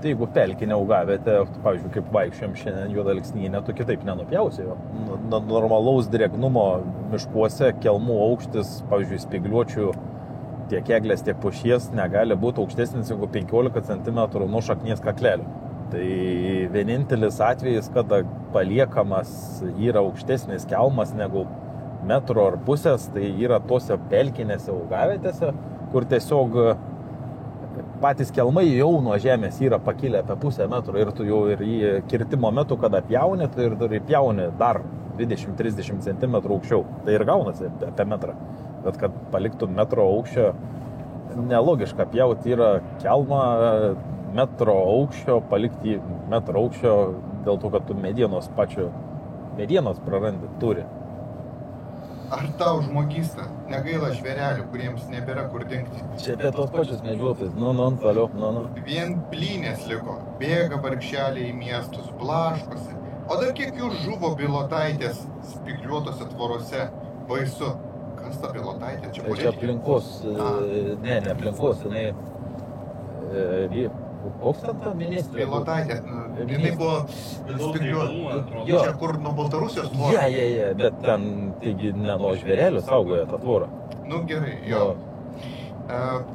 Tai jeigu pelkinė augavietė, pavyzdžiui, kaip vaikščiam šiandien Juodalksnynę, tu kitaip nenupjausi jo. Normalaus drėgnumo miškuose kelmų aukštis, pavyzdžiui, spygliuočių tiek eglės, tiek pušies negali būti aukštesnis negu 15 cm nuo šaknies kaklelio. Tai vienintelis atvejis, kada paliekamas yra aukštesnis kelmas negu metro ar pusės, tai yra tose pelkinėse augavietėse, kur tiesiog patys kelmai jau nuo žemės yra pakilę apie pusę metro ir tu jau ir į kirtimo metu, kada pjauni, tai ir pjauni dar 20-30 cm aukščiau. Tai ir gaunasi apie metrą. Bet kad paliktum metro aukščio, nelogiška pjauti yra kelmą metro aukščio, palikti metro aukščio dėl to, kad tu medienos prarandi turi. Ar tau žmogystą negaila žvėrelių, kuriems nebėra kur dingti? Čia apie tos pačius medžiotojus, toliau. Vien plynės liko, bėga vargšeliai į miestus, blaškosi. O dar kiek jų žuvo Bilotaitės spygliuotose tvorose? Baisu. Kas ta Bilotaitė? Čia politikė? Čia aplinkos, ne aplinkos, jinai, koks ten ta ministrė? Bilotaitė, jinai buvo spygliuota. Čia kur nuo Baltarusijos tvorą? Ja, bet ten, taigi, ne nuo žvėrelių saugoja tą tvorą. Nu gerai, jo.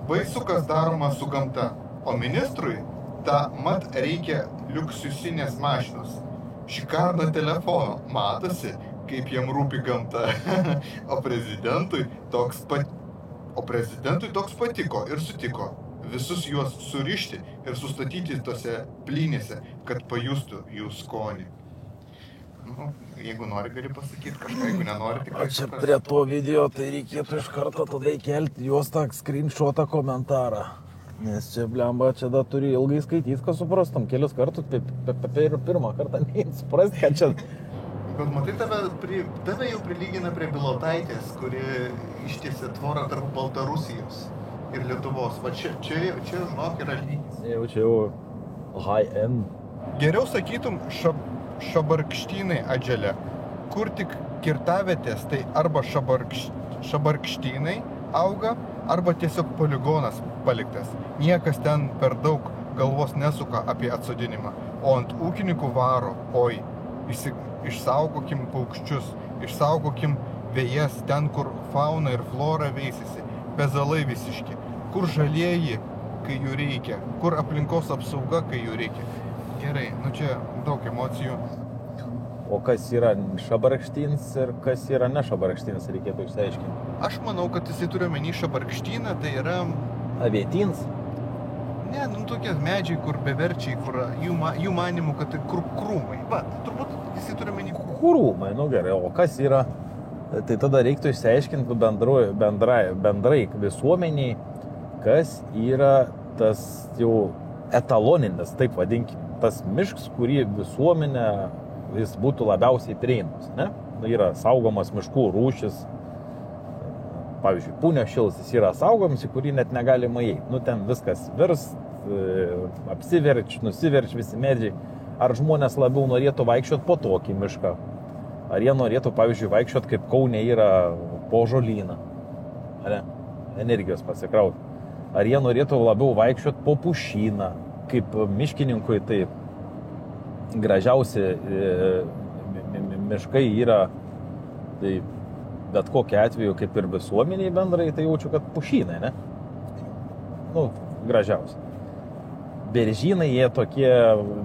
Baisu, kas daroma su gamta, o ministrui mat reikia liuksusinės mašinos. Šikardo telefono, matosi, kaip jam rūpi gamta. O prezidentui toks patiko ir sutiko visus juos surišti ir sustatyti tose plynėse, kad pajustų jų skonį. Nu, jeigu nori, gali pasakyti kažką, jeigu nenori, tikrai. O čia prie to video, tai reikėtų iš karto tada įkelti juos tą screenshotą komentarą. Nes čia, blemba, čia da turi ilgai skaityti, kad suprastum. Kelius kartus, pirmą kartą neįsuprasti, kad čia... Bet matai, tave jau prilygina prie Bilotaitės, kuri ištiesė tvorą tarp Baltarusijos ir Lietuvos. Va čia žinok, yra lygis. Čia jau high end. Geriau sakytum šabarkštynai Adžele. Kur tik kirtavietės, tai arba šabarkštynai auga, arba tiesiog poligonas paliktas. Niekas ten per daug galvos nesuka apie atsodinimą. O ant ūkininkų varo, išsaugokim paukščius, išsaugokim vėjas ten, kur fauna ir flora veisisi, pezalai visiški, kur žalieji, kai jų reikia, kur aplinkos apsauga, kai jų reikia. Gerai, čia daug emocijų. O kas yra šabarkštyns ir kas yra ne šabarkštyns, reikėtų išsiaiškinti. Aš manau, kad jisai turi omeny šabarkštyną, tai yra... Avietyns? Ne, tokie medžiai, kur beverčiai, kur jų manimų, kad tai kur krūmai. Va, turbūt jisai turi omeny... Krūmai, gerai, o kas yra... Tai tada reiktų išsiaiškinti bendrai visuomeniai, kas yra tas jau etaloninis, taip vadinkim, tas mišks, kurį visuomenė jis būtų labiausiai prieinamas, ne? Yra saugomas miškų rūšis, pavyzdžiui, Punio šilas, jis yra saugomas, į kurį net negalima įeiti. Ten viskas virst, nusiverč visi medžiai. Ar žmonės labiau norėtų vaikščioti po tokį mišką? Ar jie norėtų, pavyzdžiui, vaikščioti kaip Kaune yra po žolyną? Ar ne? Energijos pasikrauti. Ar jie norėtų labiau vaikščioti po pušyną, kaip miškininkui taip? Gražiausi miškai yra, tai bet kokiu atveju, kaip ir visuomeniai bendrai, tai jaučiu, kad pušynai, ne? Gražiausi. Beržynai, jie tokie,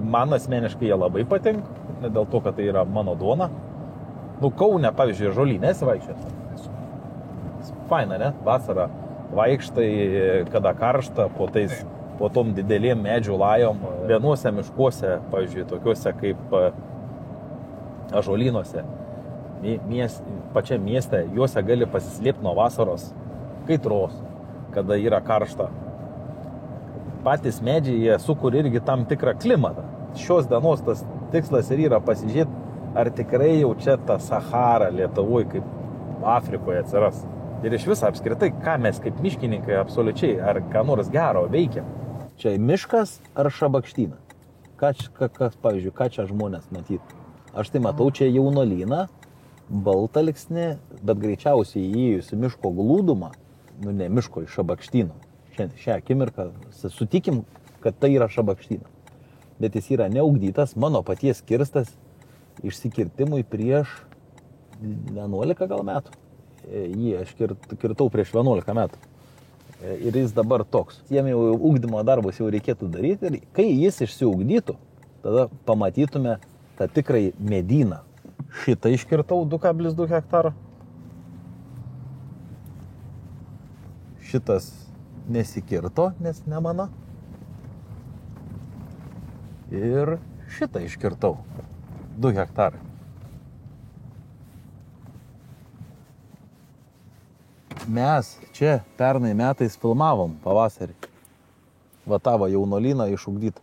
man asmeniškai jie labai patinka, dėl to, kad tai yra mano duona. Kaune, pavyzdžiui, žolynės vaikščioti. Faina, ne? Vasarą vaikštai, kada karšta, po tom didelėm medžių lajom, vienuose miškuose, pavyzdžiui, tokiuose kaip ąžuolynuose, pačiam mieste, juose gali pasislėpti nuo vasaros kaitros, kada yra karšta. Patys medžiai, jie sukuria irgi tam tikrą klimatą. Šios dienos tas tikslas ir yra pasižiūrėti, ar tikrai jau čia ta Sahara Lietuvoje kaip Afrikoje atsiras. Ir iš viso apskritai, ką mes kaip miškininkai absoliučiai, ar ką nors gero veikiam. Čia miškas ar šabakštyna? Pavyzdžiui, ką čia žmonės matytų? Aš tai matau čia jaunuolyną, baltalksnį, bet greičiausiai įėjusi miško glūdumą, ne miško iš šabakštyno. Šią akimirką sutikim, kad tai yra šabakštyna. bet jis yra neugdytas, mano paties kirstas išsikirtimui prieš 11 gal metų. Jį aš kirtau prieš 11 metų. Ir jis dabar toks. Jiem jau ugdymo darbus jau reikėtų daryti ir kai jis išsiugdytų, tada pamatytume tą tikrai medyną. Šitą iškirtau 2,2 hektaro. Šitas nesikirto, nes ne mano. Ir šitą iškirtau 2 hektarai. Mes čia pernai metais filmavom pavasarį. Va tavo jaunuolyną išugdytą.